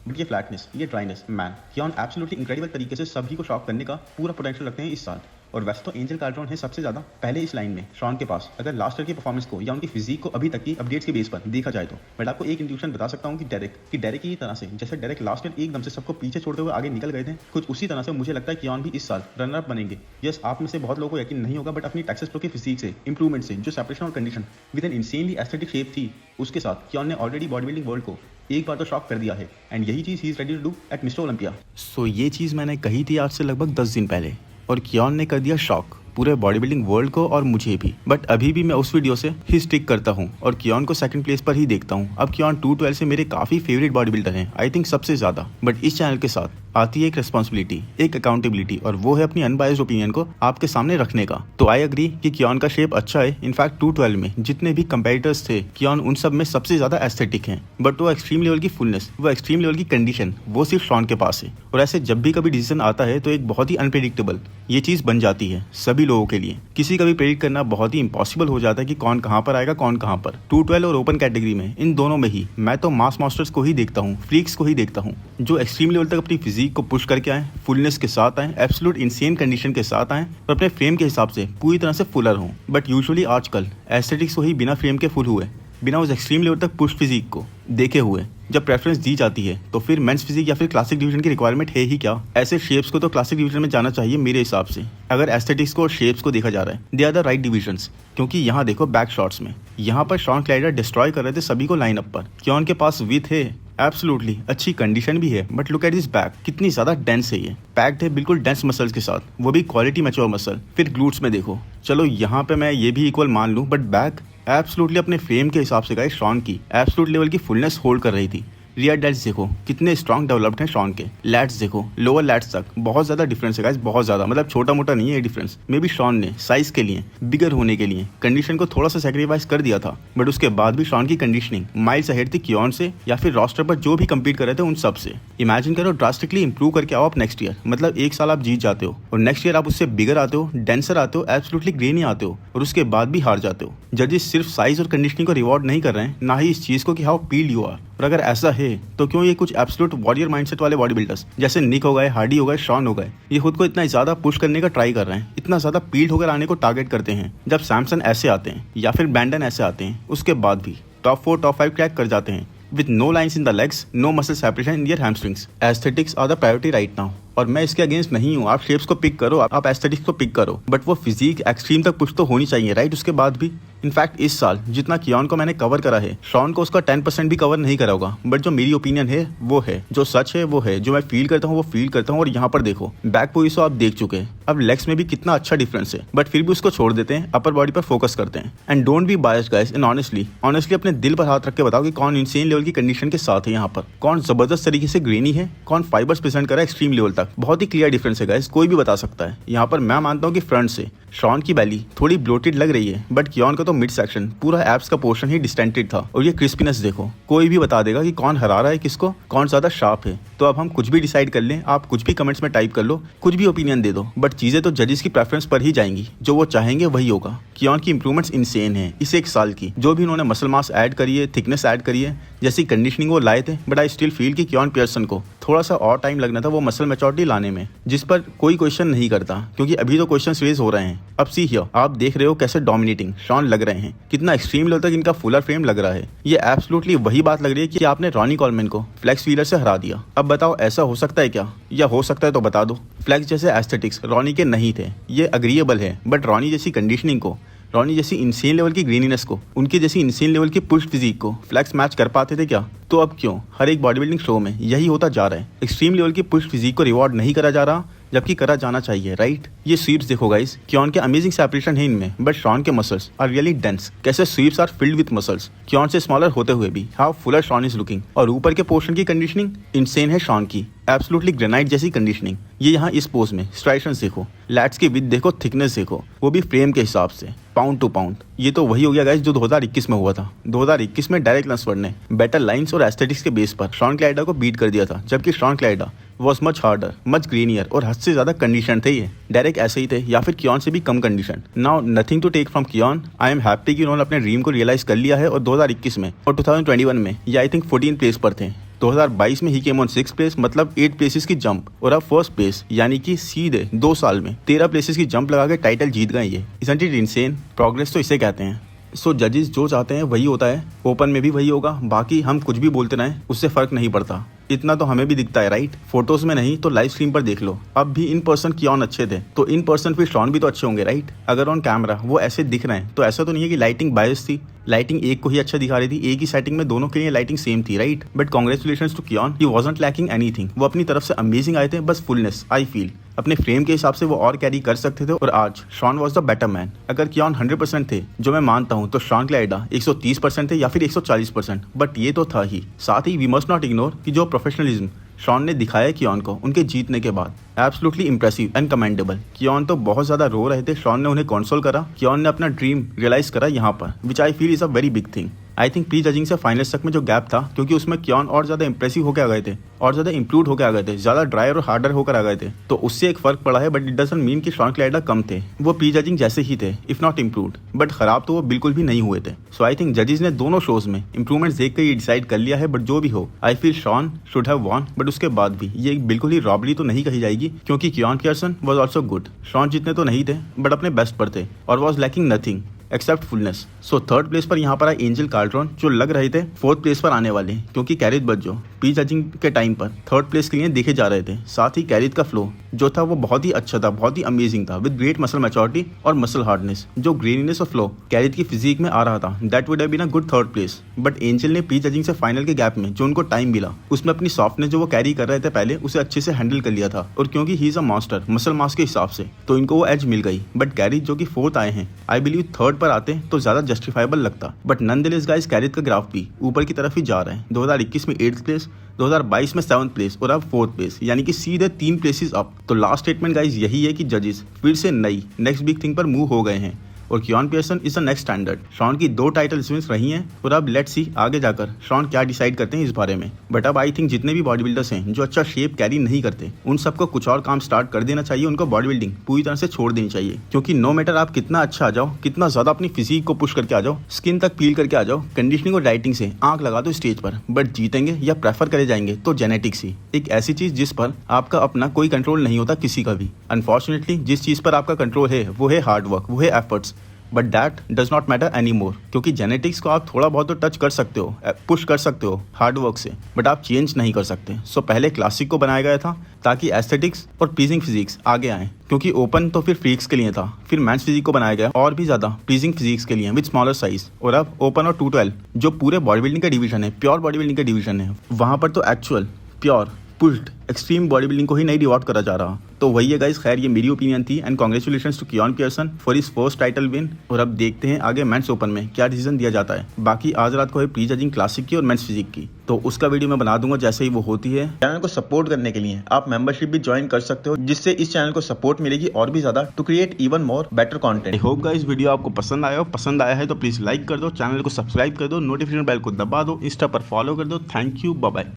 But ये flatness, ये dryness, man कियान absolutely incredible तरीके से सभी को शॉक करने का पूरा पोटेंशियल रखते हैं इस साल। और वैसे तो एंजल कार्ड्रॉन है सबसे ज़्यादा पहले इस लाइन में शॉन के पास, अगर लास्ट ईयर की परफॉर्मेंस को या उनकी फिजिक को अभी तक की अपडेट्स के बेस पर देखा जाए तो। बट आपको एक इंट्यूशन बता सकता हूँ कि डेरेक की तरह से जैसे डेरेक लास्ट ईयर एकदम से सबको पीछे छोड़ते हुए आगे निकल गए थे, कुछ उसी तरह से मुझे लगता है कियान भी इस साल रनर अप बनेंगे। यस, आप में से बहुत लोगों को यकीन नहीं होगा, बट अपनी टेक्सास प्रो की फिजिक से, इंप्रूवमेंट से, जो सेपरेशन और condition with an insanely aesthetic shape थी, उसके साथ कियान ने ऑलरेडी बॉडी बिल्डिंग वर्ल्ड को एक बार तो शॉक कर दिया है। एंड यही चीज़ ही is ready to do at Mister Olympia. So ये चीज़ मैंने कही थी आज से लगभग 10 दिन पहले, और कियान ने कर दिया शॉक पूरे बॉडी बिल्डिंग वर्ल्ड को और मुझे भी। बट अभी भी मैं उस वीडियो से ही स्टिक करता हूँ और कियान को सेकंड प्लेस पर ही देखता हूँ। अब कियान 212 से मेरे काफ़ी फेवरेट बॉडी बिल्डर हैं, आई थिंक सबसे ज़्यादा। बट इस चैनल के साथ आती है एक रिस्पॉन्सिबिलिटी, एक अकाउंटेबिलिटी, और वो है अपनी अनबायस्ड ओपिनियन को आपके सामने रखने का। तो आई एग्री कि कियान का शेप अच्छा है। इनफैक्ट 212 में जितने भी कंपेटिटर्स थे, कियान उन सब में सबसे ज़्यादा एस्थेटिक हैं। बट वो एक्सट्रीम लेवल की फुलनेस, वो एक्सट्रीम लेवल की कंडीशन, वो सिर्फ शॉन के पास है। और ऐसे जब भी कभी डिसीजन आता है तो एक बहुत ही अनप्रेडिक्टेबल ये चीज़ बन जाती है सभी लोगों के लिए। किसी का भी प्रेडिक्ट करना बहुत ही इम्पॉसिबल हो जाता है कि कौन कहाँ पर आएगा, कौन कहाँ पर। 212 और ओपन कैटेगरी में, इन दोनों में ही मैं तो मास मास्टर्स को ही देखता हूँ, फ्रीक्स को ही देखता हूँ, जो एक्सट्रीम लेवल तक अपनी फिजिक को पुश करके आए, फुलनेस के साथ आए, एब्सोल्यूट इंसेन कंडीशन के साथ आए और अपने फ्रेम के हिसाब से पूरी तरह से फुलर हों। बट यूजुअली आजकल एस्थेटिक्स को ही बिना फ्रेम के फुल हुए, बिना उस एक्सट्रीम लेवल तक पुश फिजिक को देखे हुए जब प्रेफरेंस दी जाती है, तो फिर मेंस फिजिक या फिर क्लासिक डिवीजन की रिक्वायरमेंट है ही क्या। ऐसे शेप्स को तो क्लासिक डिवीजन में जाना चाहिए मेरे हिसाब से, अगर एस्थेटिक्स को और शेप्स को देखा जा रहा है। They are the right divisions. क्योंकि यहाँ देखो बैक शॉट्स में, यहाँ पर शॉन क्लाइडर डिस्ट्रॉय कर रहे थे सभी को लाइनअप पर। कियान के पास विथ है, एब्सोल्युटली अच्छी कंडीशन भी है, but look at this back, कितनी ज्यादा डेंस है ये। पैक्ड है बिल्कुल डेंस मसल्स के साथ, वो भी क्वालिटी मैच्योर मसल। फिर ग्लूट्स में देखो, चलो यहाँ पे मैं ये भी इक्वल मान लूँ, बट बैक एब्सोल्युटली अपने फ्रेम के हिसाब से गाइस शॉन की एब्सोल्यूट लेवल की फुलनेस होल्ड कर रही थी। रियर डेल्ट्स देखो कितने स्ट्रॉन्ग डेवलप्ड हैं शॉन के। लैट्स देखो, लोअर लैट्स तक बहुत ज़्यादा डिफरेंस है गाइस, बहुत ज़्यादा, मतलब छोटा मोटा नहीं है ये डिफरेंस। मे बी शॉन ने साइज के लिए, बिगर होने के लिए कंडीशन को थोड़ा सा सेक्रीफाइस कर दिया था, बट उसके बाद भी शॉन की कंडीशनिंग माइल्स अहेड थी कियान से या फिर रोस्टर पर जो भी कम्पीट कर रहे थे उन सब से। इमेजिन करो ड्रास्टिकली इंप्रूव करके आओ आप नेक्स्ट ईयर, मतलब एक साल आप जीत जाते हो और नेक्स्ट ईयर आप उससे बिगर आते हो, डेंसर आते हो, एब्सोल्युटली ग्रेनी आते हो और उसके बाद भी हार जाते हो। जजेस सिर्फ साइज और कंडीशनिंग को रिवॉर्ड नहीं कर रहे हैं, ना ही इस चीज़ को कि हाउ पील्ड यू आर। और अगर ऐसा है तो क्यों ये कुछ एब्सोल्यूट वॉरियर माइंडसेट वाले बॉडी बिल्डर्स जैसे निक हो गए, हार्डी हो गए, शॉन हो गए, ये खुद को इतना ज़्यादा पुश करने का ट्राई कर रहे हैं, इतना ज़्यादा पील्ड होकर आने को टारगेट करते हैं। जब सैमसन ऐसे आते हैं या फिर ब्रैंडन ऐसे आते हैं, उसके बाद भी टॉप 4 टॉप 5 क्रैक कर जाते हैं with no lines in the legs, no muscle separation in their hamstrings. Aesthetics are the priority right now. और मैं इसके अगेंस्ट नहीं हूँ, आप शेप्स को पिक करो, आप एस्थेटिक्स को पिक करो, बट वो फिजिक एक्सट्रीम तक पुश तो होनी चाहिए राइट उसके बाद भी। इनफैक्ट इस साल जितना कियान को मैंने कवर करा है, शॉन को उसका 10% भी कवर नहीं करा होगा। बट जो मेरी ओपिनियन है वो है, जो सच है वो है, जो मैं फील करता हूँ वो फील करता हूँ। और यहाँ पर देखो बैक पोजीशन आप देख चुके हैं, अब लेग्स में भी कितना अच्छा डिफरेंस है, बट फिर भी उसको छोड़ देते हैं, अपर बॉडी पर फोकस करते हैं। And don't be biased guys, and honestly अपने दिल पर हाथ रख के बताओ कि कौन इंसेन लेवल की कंडीशन के साथ है यहाँ पर, कौन जबरदस्त तरीके से ग्रेनी है, कौन फाइबर्स प्रेजेंट कर रहा है एक्सट्रीम लेवल तक। बहुत ही क्लियर डिफरेंस है गाइस, कोई भी बता सकता है। यहाँ पर मैं मानता हूँ कि फ्रंट से शॉन की बैली थोड़ी ब्लोटेड लग रही है, बट कियान का तो मिड सेक्शन पूरा एब्स का पोर्शन ही डिस्टेंटेड था। और ये क्रिस्पीनेस देखो, कोई भी बता देगा कि कौन हरा रहा है किसको, कौन ज्यादा शार्प है। तो अब हम कुछ भी डिसाइड कर लें, आप कुछ भी कमेंट्स में टाइप कर लो, कुछ भी ओपिनियन दे दो, बट चीजें तो जजेस की प्रेफरेंस पर ही जाएंगी, जो वो चाहेंगे वही होगा। कियान की इंप्रूवमेंट्स इनसेन है इस एक साल की, जो भी उन्होंने मसल मास ऐड करी है, थिकनेस ऐड करी है, जैसी कंडीशनिंग वो लाए थे। बट आई स्टिल फील कि कियान पियर्सन को थोड़ा सा और टाइम लगना था वो मसल मैच्योरिटी लाने में, जिस पर कोई क्वेश्चन नहीं करता, क्योंकि अभी तो क्वेश्चन रेज हो रहे हैं। अब सी हियर, आप देख रहे हो कैसे डोमिनेटिंग शॉन लग रहे हैं, कितना एक्सट्रीम लेवल तक इनका फुलर फ्रेम लग रहा है। ये एब्सोल्युटली वही बात लग रही है कि आपने रॉनी कॉलमैन को फ्लेक्स व्हीलर से हरा दिया। अब बताओ ऐसा हो सकता है क्या, या हो सकता है तो बता दो। फ्लेक्स जैसे एस्थेटिक्स रॉनी के नहीं थे, ये अग्रीएबल है, बट रॉनी जैसी कंडीशनिंग को, रॉनी जैसी इंसेन लेवल की ग्रीनीनेस को, उनकी जैसी इंसेन लेवल की पुश फिजिक को फ्लेक्स मैच कर पाते थे क्या? तो अब क्यों हर एक बॉडी बिल्डिंग शो में यही होता जा रहा है, एक्सट्रीम लेवल की पुश फिजिक को रिवॉर्ड नहीं करा जा रहा, जबकि करा जाना चाहिए राइट। ये स्वीप्स देखो गाइस, कियान के अमेजिंग सेपरेशन है इनमें, बट शॉन के मसल्स आर रियली डेंस। कैसे sweeps are filled with muscles, Keone से स्मॉलर होते हुए भी how fuller Shaun is looking. और ऊपर के पोर्शन की कंडीशनिंग इनसेन है शॉन की, एब्सोल्युटली ग्रेनाइट जैसी कंडीशनिंग। ये यहाँ इस पोज में स्ट्राइशंस देखो, लैट्स की विड्थ देखो, थिकनेस देखो, वो भी फ्रेम के हिसाब से पाउंड टू पाउंड। ये तो वही हो गया गाइस जो 2021 में हुआ था। 2021 में डेरेक लंसफोर्ड ने बेटर लाइंस और एस्थेटिक्स के बेस पर शॉन क्लाइडर को बीट कर दिया था, जबकि Shaun Clarida was much harder, much grainier और हद से ज्यादा कंडीशन थे। ये डेरेक ऐसे ही थे या फिर कियान से भी कम condition. Now nothing to take from Keone, I am happy कि उन्होंने अपने ड्रीम को रियलाइज कर लिया है और 2021 में और 2021 में ये आई थिंक 14 प्लेस पर थे। 2022 में ही केम ऑन 6th प्लेस, मतलब 8 प्लेसेस की जंप, और अब फर्स्ट प्लेस, यानी कि सीधे 2 साल में 13 प्लेसेस की जंप लगा के टाइटल जीत गए ये। इसंट इट इनसेन? प्रोग्रेस तो इसे कहते हैं। सो जजेस जो चाहते हैं वही होता है, ओपन में भी वही होगा, बाकी हम कुछ भी बोलते रहें उससे फर्क नहीं पड़ता। इतना तो हमें भी दिखता है राइट, फोटोज में नहीं तो लाइव स्ट्रीम पर देख लो। अब भी इन पर्सन कियोन अच्छे थे तो इन पर्सन फिर शॉन भी तो अच्छे होंगे राइट। अगर ऑन कैमरा वो ऐसे दिख रहे हैं तो ऐसा तो नहीं है कि लाइटिंग बायस थी, लाइटिंग एक को ही अच्छा दिखा रही थी, एक ही सेटिंग में दोनों के लिए लाइटिंग सेम थी right. But congratulations to Keone, he wasn't lacking anything. वो अपनी तरफ से अमेजिंग आए थे, बस फुलनेस आई फील अपने फ्रेम के हिसाब से वो और कैरी कर सकते थे, और आज Shawn was the better man. अगर कियोन 100% थे, जो मैं मानता हूँ, तो शॉन क्लाइडा 130% थे या फिर 140%, बट ये तो था ही। साथ ही वी मस्ट नॉट इग्नोर कि जो प्रोफेशनलिज्म शॉन ने दिखाया कियोन को उनके जीतने के बाद, एब्सोल्युटली इंप्रेसिव एंड कमेंडेबल। कियोन तो बहुत ज्यादा रो रहे थे, शॉन ने उन्हें कंसोल करा, कियोन ने अपना ड्रीम रियलाइज करा यहाँ पर, which I feel is a very big thing. I think prejudging से फाइनल्स तक में जो गैप था, क्योंकि उसमें कियोन और ज्यादा इंप्रेसिव होकर आ गए थे और ज्यादा इंप्रूव होकर आ गए थे, ज्यादा ड्राई और हार्डर होकर आ गए थे, तो उससे एक फर्क पड़ा है। बट इट डजंट मीन कि शॉन क्लाइडा कम थे, वो प्री जजिंग जैसे ही थे इफ नॉट इम्प्रूव्ड, बट खराब तो वो बिल्कुल भी नहीं हुए थे। सो आई थिंक जजेस ने दोनों शोज में इंप्रूवमेंट्स देख कर ये डिसाइड कर लिया है। बट जो भी हो, I feel Shawn should have won, but उसके बाद भी ये बिल्कुल ही रॉबरी तो नहीं कही जाएगी, क्योंकि Keone Pearson was also good. Shaun जितने तो नहीं थे बट अपने बेस्ट पर थे और was lacking nothing accept fullness. So third place पर यहाँ पर आए एंजल कार्ट्रॉन, जो लग रहे थे फोर्थ प्लेस पर आने वाले, क्योंकि कैरिथ बज्जो प्री जजिंग के टाइम पर थर्ड प्लेस के लिए देखे जा रहे थे। साथ ही कैरिथ का फ्लो जो था वो बहुत ही अच्छा था, बहुत ही अमेजिंग था, विद ग्रेट मसल मैच्योरिटी और मसल हार्डनेस। जो ग्रेनीनेस और फ्लो कैरिथ की फिजिक में आ रहा था, that would have been a good third place. But Angel ने प्री जजिंग से फाइनल के गैप में जो उनको टाइम मिला, उसमें अपनी सॉफ्टनेस जो वो कैरी कर रहे थे पहले, उसे अच्छे से हैंडल कर लिया था, और क्योंकि he is a master muscle mass के हिसाब से, तो इनको वो एज मिल गई। बट कैरिथ जो कि फोर्थ आए हैं, आई बिलीव थर्ड पर आते तो ज्यादा जस्टिफाइबल लगता। बट नॉनदलेस गाइस, कैरिथ का ग्राफ भी ऊपर की तरफ ही जा रहा है। 2021 में 8th प्लेस, 2022 में 7th प्लेस, और अब 4th प्लेस, यानी कि सीधे 3 प्लेसेस अप। तो लास्ट स्टेटमेंट गाइस यही है कि जजेस फिर से नई नेक्स्ट बिग थिंग पर मूव हो गए हैं, और Keone Pearson is the next standard. Shaun की 2 टाइटल विन्स रही हैं, और अब लेट्स सी आगे जाकर शॉन क्या डिसाइड करते हैं इस बारे में। बट अब आई थिंक जितने भी बॉडी बिल्डर्स हैं जो अच्छा शेप कैरी नहीं करते, उन सबको कुछ और काम स्टार्ट कर देना चाहिए, उनको बॉडी बिल्डिंग पूरी तरह से छोड़ देनी चाहिए। क्योंकि नो मैटर आप कितना अच्छा आ जाओ, कितना ज्यादा अपनी फिजिक को पुश करके आ जाओ, स्किन तक पील करके आ जाओ, कंडीशनिंग और डाइटिंग से आंख लगा दो स्टेज पर, बट जीतेंगे या प्रेफर करे जाएंगे तो जेनेटिक्स ही, एक ऐसी चीज जिस पर आपका अपना कोई कंट्रोल नहीं होता किसी का भी। अनफॉर्चुनेटली जिस चीज पर आपका कंट्रोल है वो है हार्ड वर्क, वो है efforts, but that does not matter any more. क्योंकि जेनेटिक्स को आप थोड़ा बहुत तो टच कर सकते हो, पुश कर सकते हो हार्ड वर्क से, बट आप चेंज नहीं कर सकते। सो पहले क्लासिक को बनाया गया था ताकि एस्थेटिक्स और प्लीजिंग फिजिक्स आगे आए, क्योंकि ओपन तो फिर फ्रीक्स के लिए था, फिर मेंस फिजिक को बनाया गया और भी ज्यादा प्लीजिंग फिजिक्स के लिए विद स्मॉलर साइज। और अब ओपन और 212 जो पूरे बॉडी बिल्डिंग का डिवीजन है, प्योर बॉडी बिल्डिंग का डिवीजन है, वहां पर तो actual pure pushed extreme body building को ही नहीं रिवॉर्ड करा जा रहा। तो वही है गाइस, खैर ये मेरी ओपिनियन थी, and congratulations to Keone Pearson for his first title win. और अब देखते हैं आगे मेंस ओपन में क्या डिसीजन दिया जाता है। बाकी आज रात को है प्री जजिंग क्लासिक की और मेंस फिजिक की, तो उसका वीडियो मैं बना दूंगा जैसे ही वो होती है। चैनल को सपोर्ट करने के लिए आप मेंबरशिप भी ज्वाइन कर सकते हो, जिससे इस चैनल को सपोर्ट मिलेगी और भी ज्यादा to create even more better content. I hope guys video आपको पसंद आया हो, पसंद आया है तो प्लीज लाइक कर दो, चैनल को सब्सक्राइब कर दो, नोटिफिकेशन बेल को दबा दो, इंस्टा पर फॉलो कर दो। Thank you, bye bye.